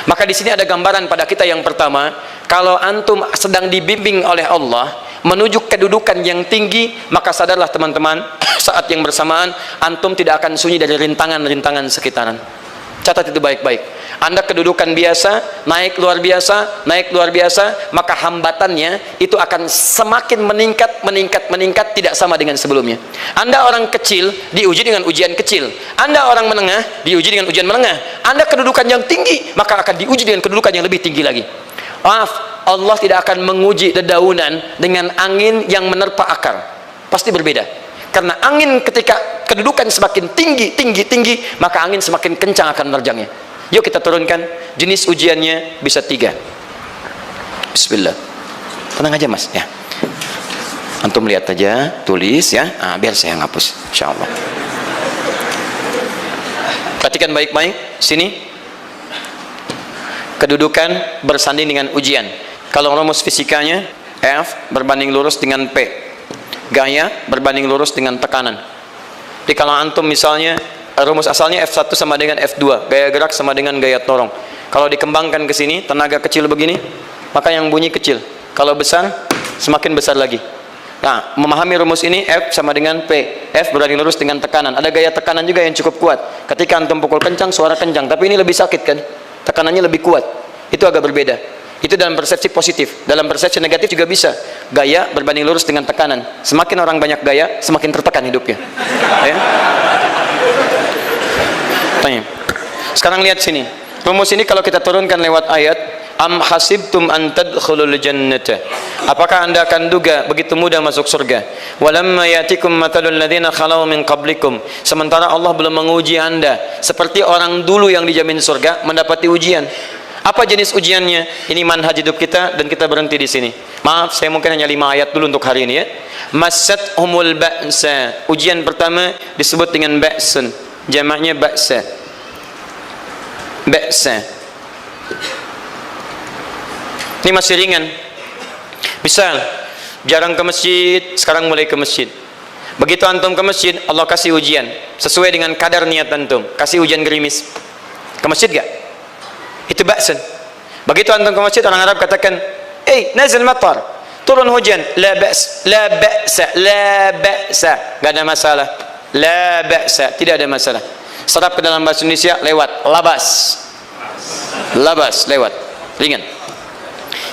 Maka di sini ada gambaran pada kita yang pertama, kalau antum sedang dibimbing oleh Allah menuju kedudukan yang tinggi, maka sadarlah teman-teman, saat yang bersamaan antum tidak akan sunyi dari rintangan-rintangan sekitaran. Catat itu baik-baik. Anda kedudukan biasa, naik luar biasa, maka hambatannya itu akan semakin meningkat, tidak sama dengan sebelumnya. Anda orang kecil diuji dengan ujian kecil. Anda orang menengah diuji dengan ujian menengah. Anda kedudukan yang tinggi, maka akan diuji dengan kedudukan yang lebih tinggi lagi. Maaf, Allah tidak akan menguji dedaunan dengan angin yang menerpa akar. Pasti berbeda. Karena angin ketika kedudukan semakin tinggi, maka angin semakin kencang akan menerjangnya. Yuk kita turunkan. Jenis ujiannya bisa 3. Bismillah. Tenang aja mas ya. Antum lihat aja, tulis ya. Biar saya ngapus, insyaallah. Perhatikan baik-baik. Sini. Kedudukan bersanding dengan ujian. Kalau rumus fisikanya F berbanding lurus dengan P. Gaya berbanding lurus dengan tekanan. Jadi kalau antum misalnya rumus asalnya F1 sama dengan F2, gaya gerak sama dengan gaya dorong. Kalau dikembangkan ke sini, tenaga kecil begini, maka yang bunyi kecil. Kalau besar, semakin besar lagi. Nah, memahami rumus ini, F sama dengan P. F berbanding lurus dengan tekanan. Ada gaya tekanan juga yang cukup kuat. Ketika antum pukul kencang, suara kencang. Tapi ini lebih sakit kan? Tekanannya lebih kuat. Itu agak berbeda. Itu dalam persepsi positif. Dalam persepsi negatif juga bisa. Gaya berbanding lurus dengan tekanan. Semakin orang banyak gaya, semakin tertekan hidupnya. Ya? Tanya. Sekarang lihat sini. Rumus ini kalau kita turunkan lewat ayat, am hasibtum an tadkhulul jannata. Apakah Anda akan duga begitu mudah masuk surga? Walamma yatikum matalul ladzina khalau min qablikum. Sementara Allah belum menguji Anda seperti orang dulu yang dijamin surga mendapati ujian. Apa jenis ujiannya? Ini manhaj hidup kita dan kita berhenti di sini. Maaf, saya mungkin hanya 5 ayat dulu untuk hari ini ya. Massathumul ba'sa. Ujian pertama disebut dengan ba'sun. Jamaknya ba'sa. Ba'sa. Ini masih ringan. Misal, jarang ke masjid, sekarang mulai ke masjid. Begitu antum ke masjid, Allah kasih ujian sesuai dengan kadar niat antum. Kasih ujian gerimis. Ke masjid gak? Itu ba'sun. Begitu antum ke masjid, orang Arab katakan, nazil matar, turun hujan. La ba's, la ba'sa, la ba'sa. Gak ada masalah. La ba'sa, tidak ada masalah. Serap ke dalam bahasa Indonesia lewat labas. Labas lewat. Ringan.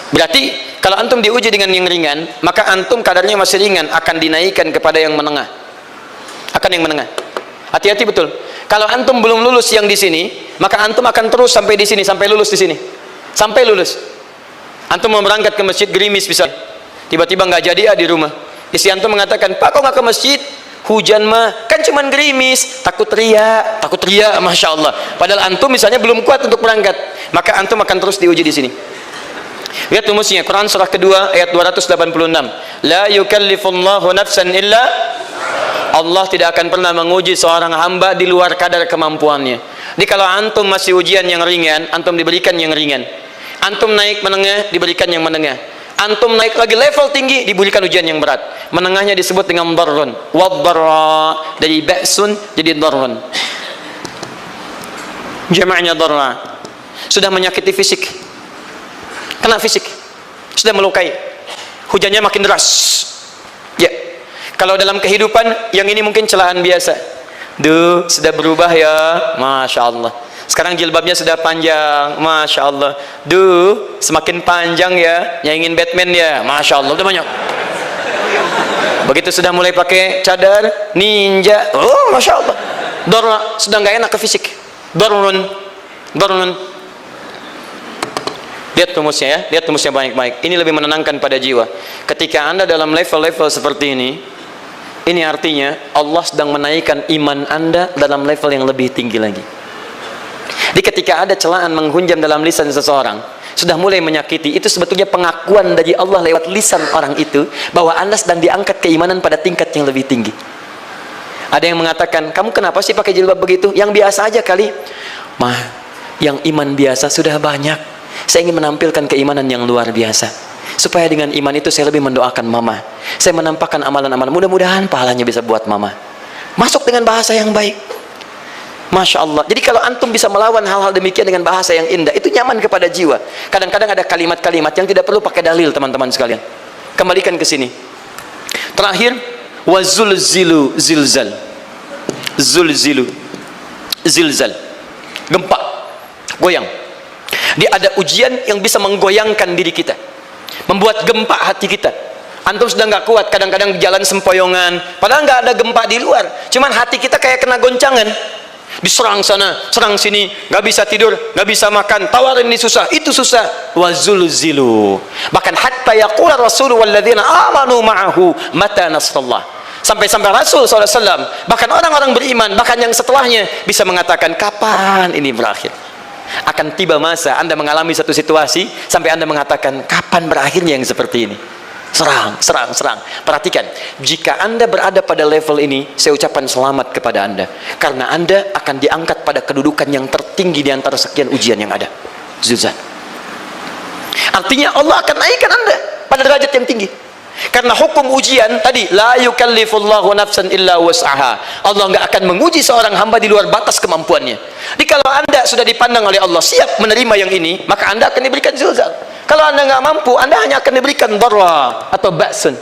Berarti kalau antum diuji dengan yang ringan, maka antum kadarnya masih ringan, akan dinaikkan kepada yang menengah. Akan yang menengah. Hati-hati betul. Kalau antum belum lulus yang di sini, maka antum akan terus sampai di sini, sampai lulus di sini. Sampai lulus. Antum mau berangkat ke masjid gerimis bisa. Tiba-tiba nggak jadi di rumah. Istri antum mengatakan, "Pak, kok nggak ke masjid? Hujan mah kan cuman gerimis." Takut teriak, Masya Allah. Padahal antum misalnya belum kuat untuk berangkat, maka antum akan terus diuji di sini. Lihat rumusnya, Quran surah kedua ayat 286. La yukallifullahu nafsan illa, Allah tidak akan pernah menguji seorang hamba di luar kadar kemampuannya. Jadi kalau antum masih ujian yang ringan, antum diberikan yang ringan. Antum naik menengah, diberikan yang menengah. Antum naik lagi level tinggi, diberikan ujian yang berat. Menengahnya disebut dengan darrun. Waddarra, dari ba'sun jadi darrun. Jamaknya darra. Sudah menyakiti fisik. Kena fisik. Sudah melukai. Hujannya makin deras. Ya. Kalau dalam kehidupan yang ini mungkin celaan biasa. Duh, sudah berubah ya, Masya Allah. Sekarang jilbabnya sudah panjang, Masya Allah. Duh, semakin panjang ya, yang ingin Batman ya, Masya Allah, udah banyak. Begitu sudah mulai pakai cadar, ninja, oh Masya Allah. Dorna, sudah nggak enak ke fisik. Dornun. Lihat rumusnya ya, lihat rumusnya baik-baik. Ini lebih menenangkan pada jiwa. Ketika Anda dalam level-level seperti ini artinya Allah sedang menaikkan iman Anda dalam level yang lebih tinggi lagi. Jadi ketika ada celaan menghunjam dalam lisan seseorang, sudah mulai menyakiti, itu sebetulnya pengakuan dari Allah lewat lisan orang itu bahwa Anda sedang diangkat keimanan pada tingkat yang lebih tinggi. Ada yang mengatakan, kamu kenapa sih pakai jilbab begitu? Yang biasa aja kali. Mah, yang iman biasa sudah banyak. Saya ingin menampilkan keimanan yang luar biasa. Supaya dengan iman itu saya lebih mendoakan mama. Saya menampakkan amalan-amalan. Mudah-mudahan pahalanya bisa buat mama. Masuk dengan bahasa yang baik. Masya Allah. Jadi kalau antum bisa melawan hal-hal demikian dengan bahasa yang indah, itu nyaman kepada jiwa. Kadang-kadang ada kalimat-kalimat yang tidak perlu pakai dalil, teman-teman sekalian. Kembalikan ke sini. Terakhir, wazulzilu zilzal. Zulzilu zilzal. Gempa, goyang. Dia ada ujian yang bisa menggoyangkan diri kita, membuat gempa hati kita. Antum sudah nggak kuat, kadang-kadang jalan sempoyongan, padahal nggak ada gempa di luar, cuman hati kita kayak kena goncangan. Diserang sana, serang sini, nggak bisa tidur, nggak bisa makan, tawarin ini susah, itu susah. Wazulzilu. Bahkan hatta yaqula Rasul walladzina amanu ma'ahu mata nasrullah. Sampai-sampai Rasul SAW, bahkan orang-orang beriman, bahkan yang setelahnya bisa mengatakan, kapan ini berakhir? Akan tiba masa Anda mengalami satu situasi sampai Anda mengatakan, kapan berakhirnya yang seperti ini? Serang, serang, serang. Perhatikan, jika Anda berada pada level ini, saya ucapkan selamat kepada Anda, karena Anda akan diangkat pada kedudukan yang tertinggi di antara sekian ujian yang ada. Zuzan. Artinya Allah akan naikkan Anda pada derajat yang tinggi. Karena hukum ujian tadi, la yukallifullahu nafsan illa wus'aha. Allah nggak akan menguji seorang hamba di luar batas kemampuannya. Jadi kalau Anda sudah dipandang oleh Allah siap menerima yang ini, maka Anda akan diberikan zilzal. Kalau Anda nggak mampu, Anda hanya akan diberikan darra atau ba'sun.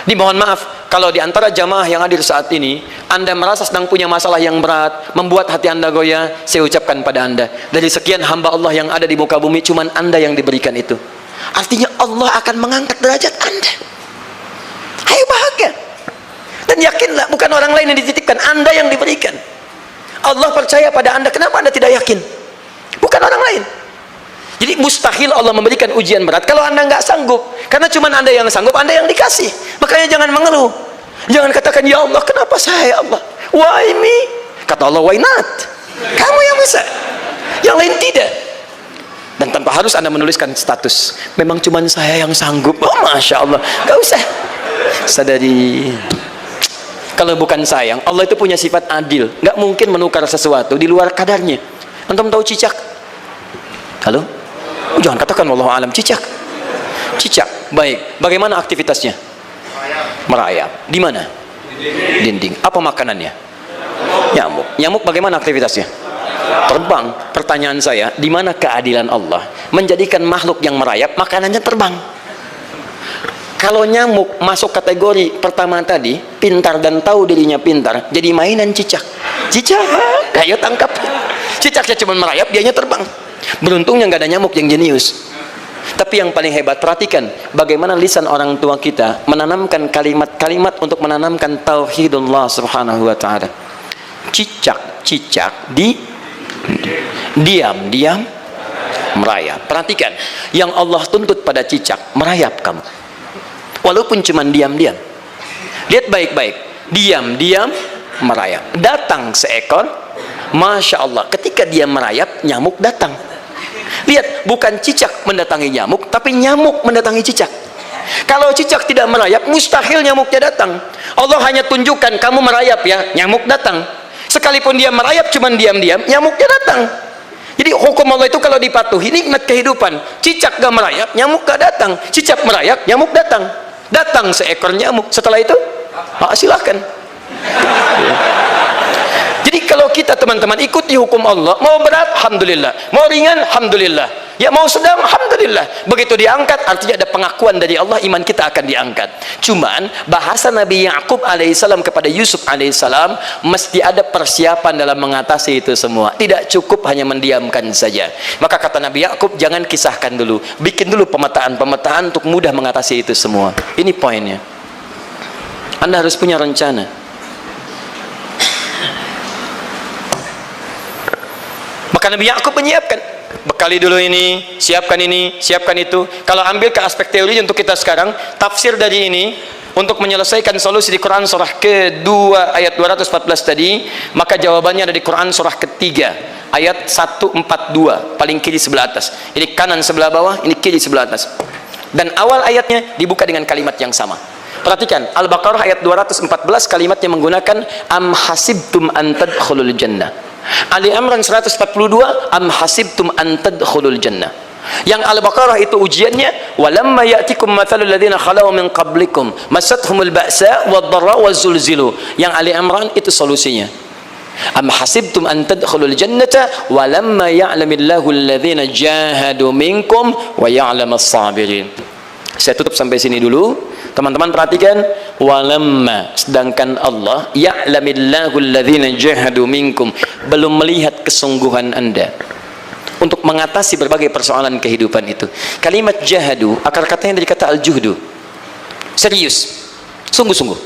Dimohon maaf kalau di antara jamaah yang hadir saat ini Anda merasa sedang punya masalah yang berat, membuat hati Anda goyah. Saya ucapkan pada Anda, dari sekian hamba Allah yang ada di muka bumi, cuman Anda yang diberikan itu. Artinya Allah akan mengangkat derajat Anda. Ayo bahagia dan yakinlah, bukan orang lain yang dititipkan, Anda yang diberikan. Allah percaya pada Anda. Kenapa Anda tidak yakin? Bukan orang lain. Jadi mustahil Allah memberikan ujian berat kalau Anda nggak sanggup. Karena cuma Anda yang sanggup, Anda yang dikasih. Makanya jangan mengeluh. Jangan katakan, ya Allah, kenapa saya, ya Allah? Why me? Kata Allah, why not? Kamu yang bisa, yang lain tidak. Dan tanpa harus Anda menuliskan status, memang cuma saya yang sanggup. Oh, Masya Allah. Gak usah. Sadari, kalau bukan sayang, Allah itu punya sifat adil. Nggak mungkin menukar sesuatu di luar kadarnya. Antum tahu cicak? Halo? Jangan katakan wallahu alam. Cicak. Cicak. Baik. Bagaimana aktivitasnya? Merayap. Di mana? Dinding. Apa makanannya? Nyamuk. Nyamuk bagaimana aktivitasnya? Terbang. Pertanyaan saya, di mana keadilan Allah menjadikan makhluk yang merayap makanannya terbang? Kalau nyamuk masuk kategori pertama tadi, pintar dan tahu dirinya pintar, jadi mainan cicak. Cicak, ayo tangkap. Cicaknya cuma merayap, dianya terbang. Beruntungnya nggak ada nyamuk yang jenius. Tapi yang paling hebat, perhatikan bagaimana lisan orang tua kita menanamkan kalimat-kalimat untuk menanamkan tauhidullah subhanahu wa ta'ala. Cicak diam merayap. Perhatikan, yang Allah tuntut pada cicak, merayap kamu. Walaupun cuma diam-diam. Lihat baik-baik, diam-diam merayap. Datang seekor, Masya Allah, ketika dia merayap, nyamuk datang. Lihat, bukan cicak mendatangi nyamuk, tapi nyamuk mendatangi cicak. Kalau cicak tidak merayap, mustahil nyamuknya datang. Allah hanya tunjukkan, kamu merayap ya, nyamuk datang. Sekalipun dia merayap cuma diam-diam, nyamuknya datang. Jadi hukum Allah itu kalau dipatuhi, nikmat kehidupan. Cicak gak merayap, nyamuk gak datang. Cicak merayap, nyamuk datang. Datang seekor nyamuk. Setelah itu, silahkan. Jadi kalau kita teman-teman ikuti hukum Allah, mau berat, alhamdulillah. Mau ringan, alhamdulillah. Ya mau sedang, alhamdulillah. Begitu diangkat, artinya ada pengakuan dari Allah, iman kita akan diangkat. Cuman bahasa Nabi Ya'qub alaihissalam kepada Yusuf alaihissalam, mesti ada persiapan dalam mengatasi itu semua. Tidak cukup hanya mendiamkan saja. Maka kata Nabi Ya'qub, jangan kisahkan dulu, bikin dulu pemetaan-pemetaan untuk mudah mengatasi itu semua. Ini poinnya. Anda harus punya rencana. Maka Nabi Ya'qub menyiapkan, bekali dulu ini, siapkan itu. Kalau ambil ke aspek teori untuk kita sekarang, tafsir dari ini untuk menyelesaikan solusi di Quran surah kedua ayat 214 tadi, maka jawabannya ada di Quran surah ketiga ayat 142, paling kiri sebelah atas. Ini kanan sebelah bawah, ini kiri sebelah atas. Dan awal ayatnya dibuka dengan kalimat yang sama. Perhatikan, Al-Baqarah ayat 214 kalimatnya menggunakan am hasibtum an tadkhulul jannah. Ali Imran 142 am hasibtum an tadkhulul jannah. Yang Al-Baqarah itu ujiannya, walamma ya'tikum mathalul ladzina khalau min qablikum masathumul ba'sa wad-dharra waz-zulzilu. Yang Ali Imran itu solusinya. Am hasibtum an tadkhulul jannata wa lamma ya'lamillahu alladhina jahadu minkum wa ya'lamas sabirin. Saya tutup sampai sini dulu. Teman-teman perhatikan, walamma, sedangkan Allah ya'lamillahu alladhina jahadu minkum, belum melihat kesungguhan Anda untuk mengatasi berbagai persoalan kehidupan itu. Kalimat jahadu akar katanya dari kata al-juhdu, serius, sungguh-sungguh.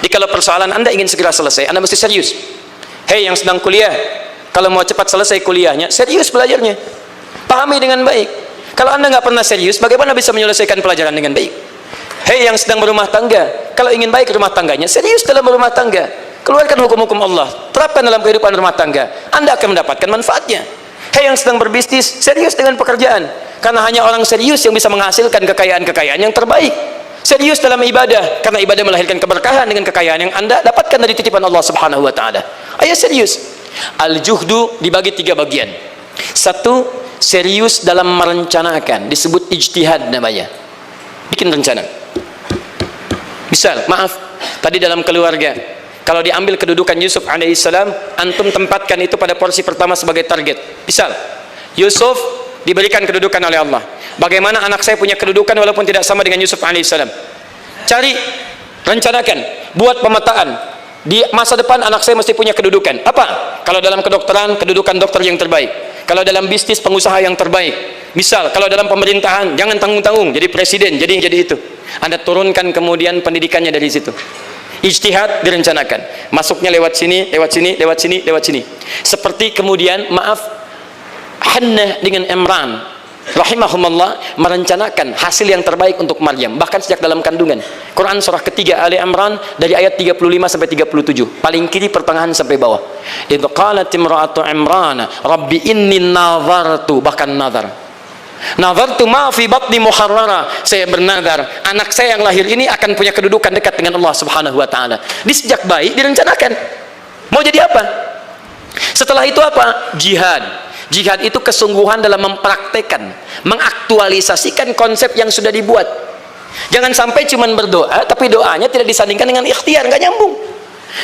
Jadi kalau persoalan Anda ingin segera selesai, Anda mesti serius. Hei yang sedang kuliah, kalau mau cepat selesai kuliahnya, serius belajarnya, pahami dengan baik. Kalau Anda nggak pernah serius, bagaimana bisa menyelesaikan pelajaran dengan baik? Hei yang sedang berumah tangga, kalau ingin baik rumah tangganya, serius dalam berumah tangga, keluarkan hukum-hukum Allah, terapkan dalam kehidupan rumah tangga, Anda akan mendapatkan manfaatnya. Hei yang sedang berbisnis, serius dengan pekerjaan, karena hanya orang serius yang bisa menghasilkan kekayaan-kekayaan yang terbaik. Serius dalam ibadah, karena ibadah melahirkan keberkahan dengan kekayaan yang Anda dapatkan dari titipan Allah Subhanahu wa taala. Ayo serius. Al-juhdu dibagi 3 bagian. 1, serius dalam merencanakan, disebut ijtihad namanya. Bikin rencana. Misal, maaf, tadi dalam keluarga, kalau diambil kedudukan Yusuf alaihissalam, antum tempatkan itu pada porsi pertama sebagai target. Misal, Yusuf diberikan kedudukan oleh Allah. Bagaimana anak saya punya kedudukan walaupun tidak sama dengan Yusuf alaihissalam? Cari, rencanakan, buat pemetaan. Di masa depan anak saya mesti punya kedudukan. Apa? Kalau dalam kedokteran, kedudukan dokter yang terbaik. Kalau dalam bisnis, pengusaha yang terbaik. Misal, kalau dalam pemerintahan, jangan tanggung-tanggung, jadi presiden, jadi itu. Anda turunkan kemudian pendidikannya dari situ. Ijtihad direncanakan. Masuknya lewat sini, lewat sini, lewat sini, lewat sini. Seperti kemudian, maaf, Hannah dengan Imran rahimahumullah merencanakan hasil yang terbaik untuk Maryam, bahkan sejak dalam kandungan. Quran surah ketiga Ali Imran dari ayat 35 sampai 37, paling kiri pertengahan sampai bawah. Idz qalat imra'atu Imran rabbi inni nazartu, bahkan nazartu ma fi batni muharrara, saya bernazar anak saya yang lahir ini akan punya kedudukan dekat dengan Allah Subhanahu wa taala. Di sejak bayi direncanakan mau jadi apa. Setelah itu apa? Jihad. Jihad itu kesungguhan dalam mempraktekkan, mengaktualisasikan konsep yang sudah dibuat. Jangan sampai cuma berdoa, tapi doanya tidak disandingkan dengan ikhtiar, nggak nyambung.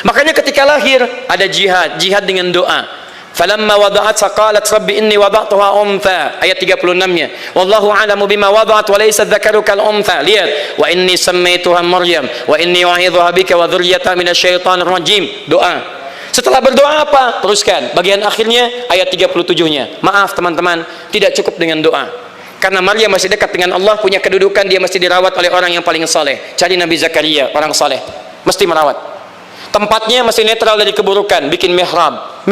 Makanya ketika lahir ada jihad, jihad dengan doa. Falamma wada'at faqalat rabbi inni wada'tuha untha, ayat 36-nya. Wallahu a'lamu bima wada'at wa laysa dzakaru kal untha. Lihat, wa inni sammaituha Maryam wa inni u'idzuha bika wa dzurriyyataha minasyaitonir rajim. Doa. Setelah berdoa apa? Teruskan. Bagian akhirnya ayat 37-nya. Maaf teman-teman, tidak cukup dengan doa. Karena Maryam masih dekat dengan Allah, punya kedudukan, dia mesti dirawat oleh orang yang paling saleh. Cari Nabi Zakaria, orang saleh. Mesti merawat. Tempatnya masih netral dari keburukan, bikin mihrab.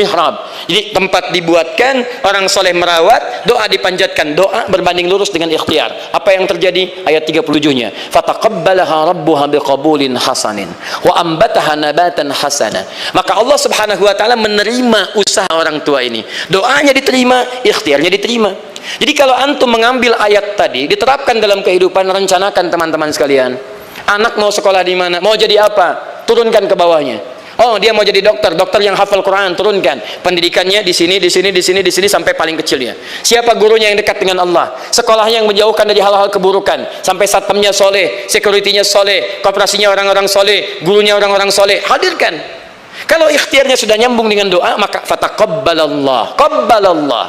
Jadi tempat dibuatkan, orang soleh merawat, doa dipanjatkan, doa berbanding lurus dengan ikhtiar. Apa yang terjadi? Ayat 37-nya. Fataqabbalaha rabbuha biqabulin hasanin wa ambataha nabatan hasana. Maka Allah Subhanahu wa taala menerima usaha orang tua ini. Doanya diterima, ikhtiarnya diterima. Jadi kalau antum mengambil ayat tadi, diterapkan dalam kehidupan, rencanakan teman-teman sekalian. Anak mau sekolah di mana? Mau jadi apa? Turunkan ke bawahnya. Oh, dia mau jadi dokter, dokter yang hafal Quran, turunkan. Pendidikannya di sini, di sini, di sini, di sini sampai paling kecilnya. Siapa gurunya yang dekat dengan Allah? Sekolahnya yang menjauhkan dari hal-hal keburukan, sampai satpamnya soleh, securitynya soleh, koperasinya orang-orang soleh, gurunya orang-orang soleh. Hadirkan. Kalau ikhtiarnya sudah nyambung dengan doa, maka fataqabbalallah, qabbalallah.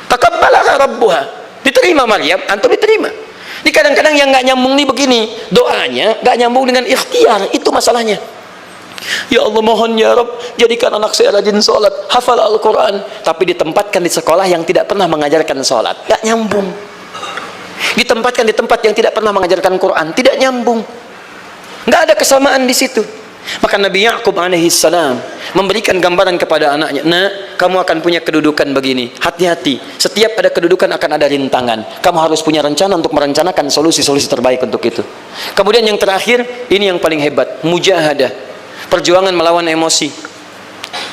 Taqabbalaha rabbuha. Diterima Maryam, antum diterima. Di kadang-kadang yang nggak nyambung nih begini, doanya nggak nyambung dengan ikhtiar, itu masalahnya. Ya Allah, mohon ya Rabb, jadikan anak saya rajin sholat, hafal Al-Quran, tapi ditempatkan di sekolah yang tidak pernah mengajarkan sholat, nggak nyambung. Ditempatkan di tempat yang tidak pernah mengajarkan Quran, tidak nyambung. Nggak ada kesamaan di situ. Maka Nabi Ya'qub alaihissalam memberikan gambaran kepada anaknya, nak, kamu akan punya kedudukan begini, hati-hati, setiap ada kedudukan akan ada rintangan, kamu harus punya rencana untuk merencanakan solusi-solusi terbaik untuk itu. Kemudian yang terakhir, ini yang paling hebat, mujahadah, perjuangan melawan emosi.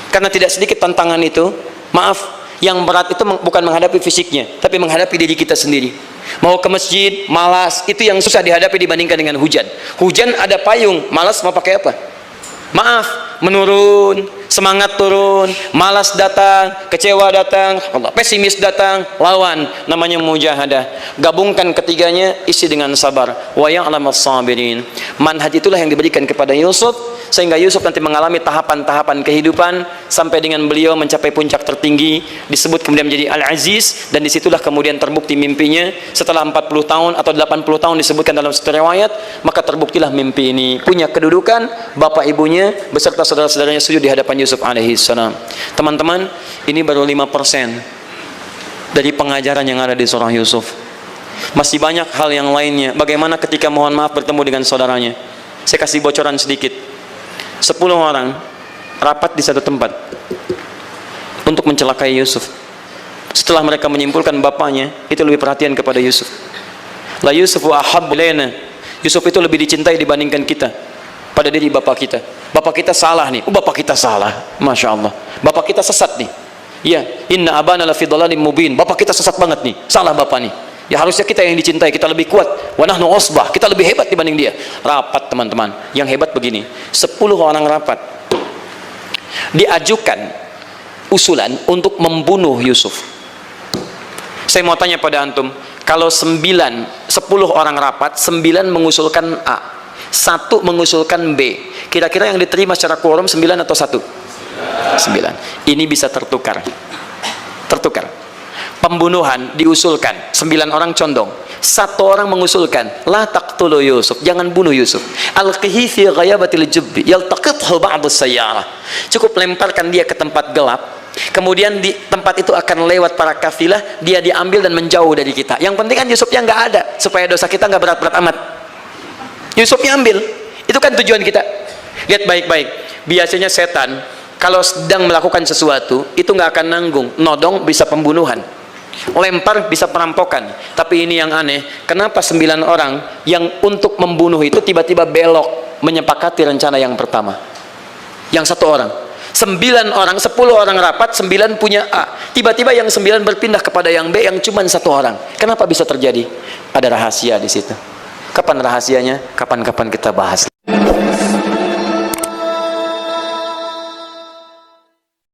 Karena tidak sedikit tantangan itu, maaf, yang berat itu bukan menghadapi fisiknya, tapi menghadapi diri kita sendiri. Mau ke masjid, malas, itu yang susah dihadapi dibandingkan dengan hujan. Hujan ada payung, malas mau pakai apa? Maaf, menurun, semangat turun, malas datang, kecewa datang, pesimis datang, lawan, namanya mujahadah. Gabungkan ketiganya, isi dengan sabar. Wa ya'lamas sabirin. Manhaj itulah yang diberikan kepada Yusuf sehingga Yusuf nanti mengalami tahapan-tahapan kehidupan sampai dengan beliau mencapai puncak tertinggi, disebut kemudian menjadi Al-Aziz, dan disitulah kemudian terbukti mimpinya setelah 40 tahun atau 80 tahun disebutkan dalam satu riwayat, maka terbuktilah mimpi ini punya kedudukan bapak ibunya beserta saudara-saudaranya sujud di hadapan Yusuf alaihi salam. Teman-teman, ini baru 5% dari pengajaran yang ada di surah Yusuf. Masih banyak hal yang lainnya. Bagaimana ketika mohon maaf bertemu dengan saudaranya. Saya kasih bocoran sedikit. 10 orang rapat di satu tempat untuk mencelakai Yusuf. Setelah mereka menyimpulkan bapaknya itu lebih perhatian kepada Yusuf. La Yusufu ahabbu ilaina. Yusuf itu lebih dicintai dibandingkan kita pada diri bapak kita. Bapak kita salah nih. Bapak kita salah. Masya Allah. Bapak kita sesat nih. Ya, inna abana lafi dhalalim mubin. Bapak kita sesat banget nih. Salah bapak nih. Ya harusnya kita yang dicintai, kita lebih kuat. Wa nahnu usbah, kita lebih hebat dibanding dia. Rapat teman-teman. Yang hebat begini, 10 orang rapat. Diajukan usulan untuk membunuh Yusuf. Saya mau tanya pada antum, kalau 10 orang rapat, 9 mengusulkan A, 1 mengusulkan B. Kira-kira yang diterima secara quorum 9 atau 1? 9. Ini bisa tertukar. Tertukar. Pembunuhan diusulkan, 9 orang condong, 1 orang mengusulkan la taqtulu Yusuf, jangan bunuh Yusuf, alqihi fi ghayabatil jubbi yaltaqithu ba'd as-sayyarah, cukup lemparkan dia ke tempat gelap, kemudian di tempat itu akan lewat para kafilah, dia diambil dan menjauh dari kita. Yang penting kan Yusufnya nggak ada, supaya dosa kita nggak berat-berat amat. Yusufnya ambil, itu kan tujuan kita. Lihat baik-baik, biasanya setan kalau sedang melakukan sesuatu itu nggak akan nanggung, nodong bisa pembunuhan, lempar bisa perampokan. Tapi ini yang aneh, kenapa 9 orang yang untuk membunuh itu tiba-tiba belok menyepakati rencana yang pertama? Yang 1 orang, 9 orang, 10 orang rapat, 9 punya A, tiba-tiba yang 9 berpindah kepada yang B yang cuma 1 orang. Kenapa bisa terjadi? Ada rahasia di situ. Kapan rahasianya? Kapan-kapan kita bahas.